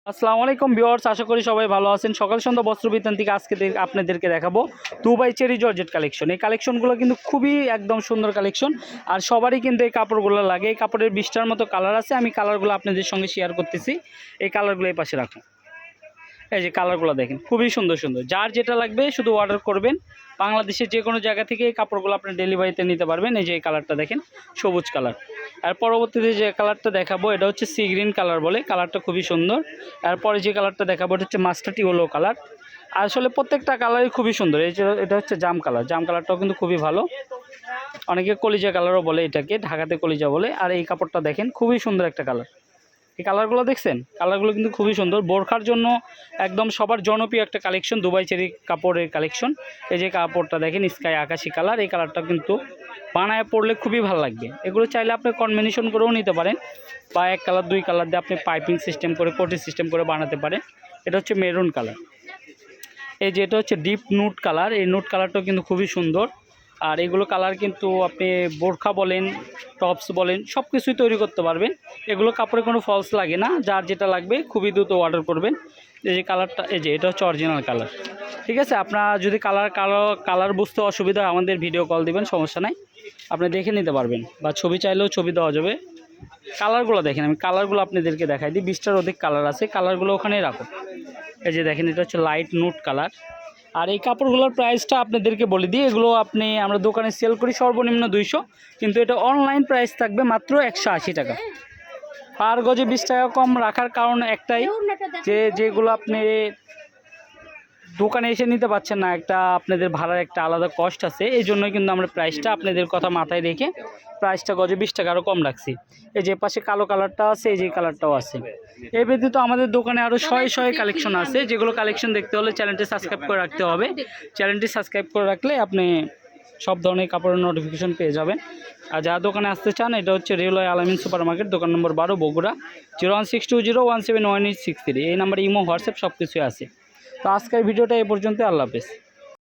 আসসালামু আলাইকুম ভিউয়ার্স, আশা করি সবাই ভালো আছেন। সকাল সন্ধ্যা বস্ত্রবিতান থেকে আজকে আপনাদেরকে দেখাবো দুবাই চেরি জর্জেট কালেকশন। এই কালেকশনগুলো কিন্তু খুবই একদম সুন্দর কালেকশন, আর সবারই কিন্তু এই কাপড়গুলো লাগে। এই কাপড়ের 20টার মতো কালার আছে, আমি কালারগুলো আপনাদের সঙ্গে শেয়ার করতেছি। এই কালারগুলো এই পাশে রাখুন। এই যে কালারগুলো দেখেন, খুবই সুন্দর সুন্দর। যার যেটা লাগবে শুধু অর্ডার করবেন। বাংলাদেশের যে কোনো জায়গা থেকে এই কাপড়গুলো আপনি ডেলিভারিতে নিতে পারবেন। এই যে এই কালারটা দেখেন, সবুজ কালার। আর পরবর্তীতে যে কালারটা দেখাবো এটা হচ্ছে সি গ্রিন কালার বলে, কালারটা খুবই সুন্দর। তারপরে যে কালারটা দেখাবো এটা হচ্ছে মাস্টার্ড ইয়েলো কালার। আসলে প্রত্যেকটা কালারই খুবই সুন্দর। এই যে এটা হচ্ছে জাম কালার, জাম কালারটাও কিন্তু খুবই ভালো। অনেকে কলিজা কালারও বলে, এটাকে ঢাকাতে কলিজা বলে। আর এই কাপড়টা দেখেন, খুবই সুন্দর একটা কালার। এই কালারগুলো দেখছেন, কালারগুলো কিন্তু খুবই সুন্দর। বোরখার জন্য একদম সবার জনপ্রিয় একটা কালেকশন, দুবাই চেরি কাপড়ের কালেকশন। এই যে কাপড়টা দেখেন, স্কাই আকাশি কালার। এই কালারটা কিন্তু বানায় পরলে খুবই ভালো লাগবে। এগুলো চাইলে আপনি কম্বিনেশন করেও নিতে পারেন, বা এক কালার দুই কালার দিয়ে আপনি পাইপিং সিস্টেম করে কোটি সিস্টেম করে বানাতে পারেন। এটা হচ্ছে মেরুন কালার। এই যে এটা হচ্ছে ডিপ নুট কালার। এই নুট কালারটাও কিন্তু খুবই সুন্দর। আর এগুলো কালার কিন্তু আপনি বোরখা বলেন, টপস বলেন, সব কিছুই তৈরি করতে পারবেন। এগুলো কাপড়ে কোনো ফলস লাগে না। যার যেটা লাগবে খুবই দ্রুত অর্ডার করবেন। এই যে কালারটা, এই যে এটা হচ্ছে অরিজিনাল কালার। ঠিক আছে, আপনারা যদি কালার বুঝতে অসুবিধা হয় আমাদের ভিডিও কল দিবেন, সমস্যা নাই, আপনি দেখে নিতে পারবেন, বা ছবি চাইলেও ছবি দেওয়া যাবে। কালারগুলো দেখেন, আমি কালারগুলো আপনাদেরকে দেখাই দিই। 20টার অধিক কালার আছে, কালারগুলো ওখানেই রাখো। এই যে দেখেন, এটা হচ্ছে লাইট নুট কালার। আর এই কাপড়গুলোর প্রাইসটা আপনাদেরকে বলে দিই। এগুলো আমরা দোকানে সেল করি সর্বনিম্ন 200, কিন্তু এটা অনলাইন প্রাইস থাকবে মাত্র 180 টাকা। পার গজে 20 টাকা কম রাখার কারণ একটাই, যেগুলো আপনি দোকানে এসে নিতে পারছেন না, একটা আপনাদের ভাড়ার একটা আলাদা কস্ট আছে। এই জন্যই কিন্তু আমরা প্রাইসটা আপনাদের কথা মাথায় রেখে প্রাইসটা গজে 20 টাকা আরও কম রাখছি। এই যে পাশে কালো কালারটা আছে, এই যে কালারটাও আছে। এর ব্যতীত আমাদের দোকানে আরও শয়ে কালেকশন আছে, যেগুলো কালেকশন দেখতে হলে চ্যানেলটি সাবস্ক্রাইব করে রাখতে হবে। চ্যানেলটি সাবস্ক্রাইব করে রাখলে আপনি সব ধরনের কাপড়ের নোটিফিকেশন পেয়ে যাবেন। আর যারা দোকানে আসতে চান, এটা হচ্ছে রেলওয়ে আলামিন সুপার মার্কেট, দোকান নম্বর 12, বগুড়া। 01620171863। এই নাম্বারে ইমো, হোয়াটসঅ্যাপ সব কিছুই আছে। তো আজকের ভিডিওটা এই পর্যন্ত। আল্লাহ হাফেজ।